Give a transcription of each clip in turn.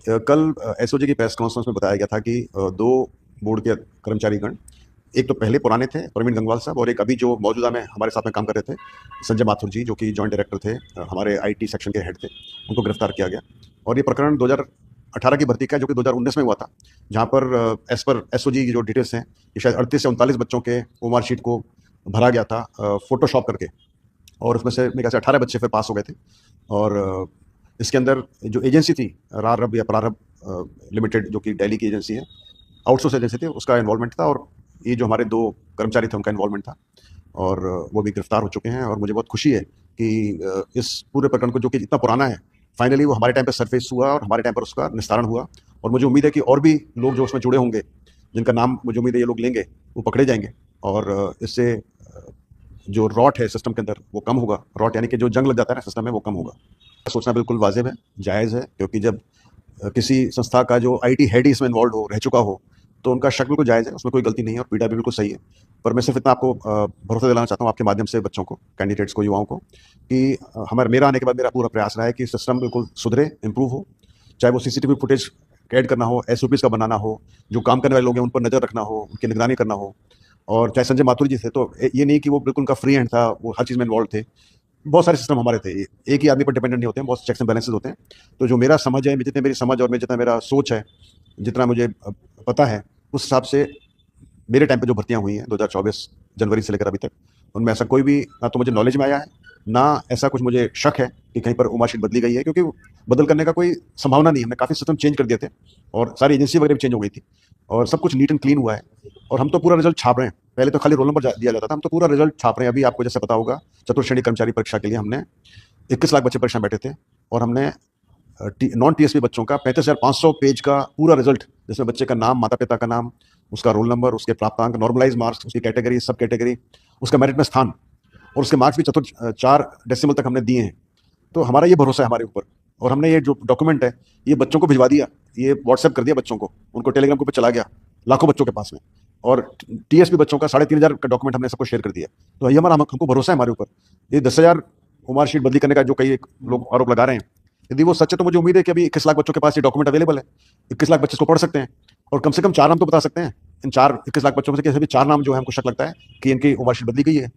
कल एसओजी की press conference में बताया गया था कि दो बोर्ड के कर्मचारीगण, एक तो पहले पुराने थे प्रवीण गंगवाल साहब, और एक अभी जो मौजूदा में हमारे साथ में काम कर रहे थे संजय माथुर जी, जो कि जॉइंट डायरेक्टर थे, हमारे आईटी सेक्शन के हेड थे, उनको गिरफ्तार किया गया। और ये प्रकरण 2018 की भर्ती का है, जो कि 2019 में हुआ था, जहाँ पर एज पर एसओजी की जो डिटेल्स हैं, ये शायद 38 से 39 बच्चों के ओमार शीट को भरा गया था फोटोशॉप करके, और उसमें से मेरे ख्याल से 18 बच्चे फिर पास हो गए थे। और इसके अंदर जो एजेंसी थी रारब या प्रारब लिमिटेड, जो कि दिल्ली की एजेंसी है, आउटसोर्स एजेंसी थी, उसका इन्वॉल्वमेंट था, और ये जो हमारे दो कर्मचारी थे उनका इन्वॉल्वमेंट था, और वो भी गिरफ्तार हो चुके हैं। और मुझे बहुत खुशी है कि इस पूरे प्रकरण को, जो कि इतना पुराना है, फाइनली वो हमारे टाइम पर सरफेस हुआ और हमारे टाइम पर उसका निस्तारण हुआ। और मुझे उम्मीद है कि और भी लोग जो उसमें जुड़े होंगे, जिनका नाम मुझे उम्मीद है ये लोग लेंगे, वो पकड़े जाएंगे, और इससे जो रॉट है सिस्टम के अंदर वो कम होगा। रॉट यानी कि जो जंग लग जाता है ना सिस्टम में, वो कम होगा। सोचना बिल्कुल वाजिब है, जायज़ है, क्योंकि जब किसी संस्था का जो आईटी हेड ही इसमें इन्वॉल्व हो, रह चुका हो, तो उनका शक बिल्कुल जायज़ है, उसमें कोई गलती नहीं है, और पीड़ा भी बिल्कुल सही है। पर मैं सिर्फ इतना आपको भरोसा दिलाना चाहता हूँ आपके माध्यम से बच्चों को, कैंडिडेट्स को, युवाओं को, कि हमारे मेरा आने के बाद मेरा पूरा प्रयास रहा है कि सिस्टम बिल्कुल सुधरे, इम्प्रूव हो। चाहे वो सीसीटीवी फुटेज ऐड करना हो, एसओपीज़ का बनाना हो, जो काम करने वाले लोग हैं उन पर नज़र रखना हो, उनकी निगरानी करना हो। और चाहे संजय माथुर जी थे, तो ये नहीं कि वो बिल्कुल उनका फ्री हैंड था, वो हर चीज़ में इन्वॉल्व थे। बहुत सारे सिस्टम हमारे थे, एक ही आदमी पर डिपेंडेंट नहीं होते हैं, बहुत चेक्स एंड बैलेंसेस होते हैं। तो जो मेरा समझ है, जितनी मेरी समझ और जितना मेरा सोच है, जितना मुझे पता है, उस हिसाब से मेरे टाइम पे जो भर्तियां हुई हैं 2024 जनवरी से लेकर अभी तक, उनमें ऐसा कोई भी ना तो मुझे नॉलेज में आया है, ना ऐसा कुछ मुझे शक है कि कहीं पर उमार शीट बदली गई है, क्योंकि बदल करने का कोई संभावना नहीं है। हमने काफ़ी सिस्टम चेंज कर दिए थे, और सारी एजेंसी वगैरह भी चेंज हो गई थी, और सब कुछ नीट एंड क्लीन हुआ है। और हम तो पूरा रिजल्ट छाप रहे हैं, पहले तो खाली रोल नंबर दिया जाता था, हम तो पूरा रिजल्ट छाप रहे हैं। अभी आपको जैसे पता होगा, चतुर्थ श्रेणी कर्मचारी परीक्षा के लिए हमने 21 लाख बच्चे परीक्षा में बैठे थे, और हमने नॉन टीएसपी बच्चों का 35,500 पेज का पूरा रिजल्ट, जिसमें बच्चे का नाम, माता पिता का नाम, उसका रोल नंबर, उसके प्राप्तांक, नॉर्मलाइज मार्क्स, उसकी कैटेगरी, सब कैटेगरी, उसका मेरिट में स्थान, और उसके मार्क्स भी चतुर्थ 4 डेसिमल तक हमने दिए हैं। तो हमारा ये भरोसा है हमारे ऊपर, और हमने ये जो डॉक्यूमेंट है ये बच्चों को भिजवा दिया, ये व्हाट्सएप कर दिया बच्चों को, उनको टेलीग्राम के ऊपर चला गया लाखों बच्चों के पास में, और टीएसपी बच्चों का 3,500 का डॉक्यूमेंट हमने सबको शेयर कर दिया। तो ये हमको भरोसा है हमारे ऊपर। ये 10,000 उमार शीट बदली करने का जो कई लोग आरोप लगा रहे हैं, यदि वो सच है, तो मुझे उम्मीद है कि अभी 21 लाख बच्चों के पास ये डॉक्यूमेंट अवेलेबल है, 21 लाख बच्चे इसको पढ़ सकते हैं, और कम से कम 4 नाम तो बता सकते हैं। इन 21 लाख बच्चों में से कैसे भी 4 नाम जो है हमको शक लगता है कि इनकी उमार शीट बदली गई है।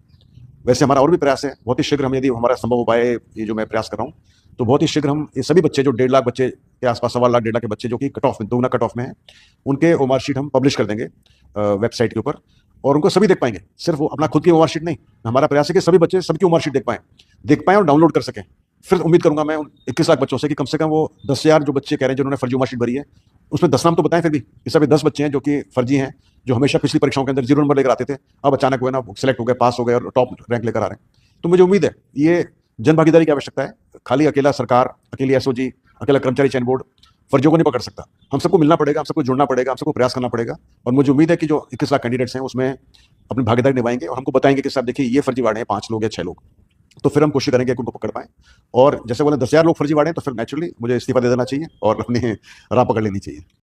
वैसे हमारा और भी प्रयास है, बहुत ही शीघ्र हम, यदि हमारा संभव हो पाए, ये जो मैं प्रयास कर रहा हूँ, तो बहुत ही शीघ्र हम ये सभी बच्चे जो 1.5 लाख बच्चे के आसपास, 1.25 लाख 1.5 लाख के बच्चे जो कि कट ऑफ में, दोगुना कट ऑफ में है, उनके ओमार शीट हम पब्लिश कर देंगे वेबसाइट के ऊपर, और उनको सभी देख पाएंगे। सिर्फ वो अपना खुद की ओमार शीट नहीं, हमारा प्रयास है कि सभी बच्चे सबकी ओमार शीट देख पाएं और डाउनलोड कर सकें। फिर उम्मीद करूंगा मैं उन 21 लाख बच्चों से कि कम से कम वो 10,000 जो बच्चे कह रहे हैं जिन्होंने फर्जी ओमार शीट भरी है, उसमें 10 नाम तो बताएं। फिर भी इस अभी 10 बच्चे हैं जो कि फर्जी हैं, जो हमेशा पिछली परीक्षाओं के अंदर 0 नंबर लेकर आते थे, अब अचानक हुए ना, सिलेक्ट हो गए, पास हो गए, और टॉप रैंक लेकर आ रहे हैं। तो मुझे उम्मीद है ये जन भागीदारी की आवश्यकता है। खाली अकेला सरकार, अकेली एसओजी, अकेला कर्मचारी चयन बोर्ड फर्जियों को नहीं पकड़ सकता। हम सबको मिलना पड़ेगा, हम सबको जुड़ना पड़ेगा, हम सबको प्रयास करना पड़ेगा। और मुझे उम्मीद है कि जो 21 लाख कैंडिडेट्स हैं उसमें अपनी भागीदारी निभाएंगे, और हमको बताएंगे कि साहब देखिए ये फर्जीवाड़े हैं 5 लोग या 6 लोग, तो फिर हम कोशिश करेंगे कि उनको पकड़ पाएं। और जैसे बोले 10,000 लोग फर्जीवाड़े हैं, तो फिर नेचुरली मुझे इस्तीफा दे देना चाहिए और अपनी राह पकड़ लेनी चाहिए।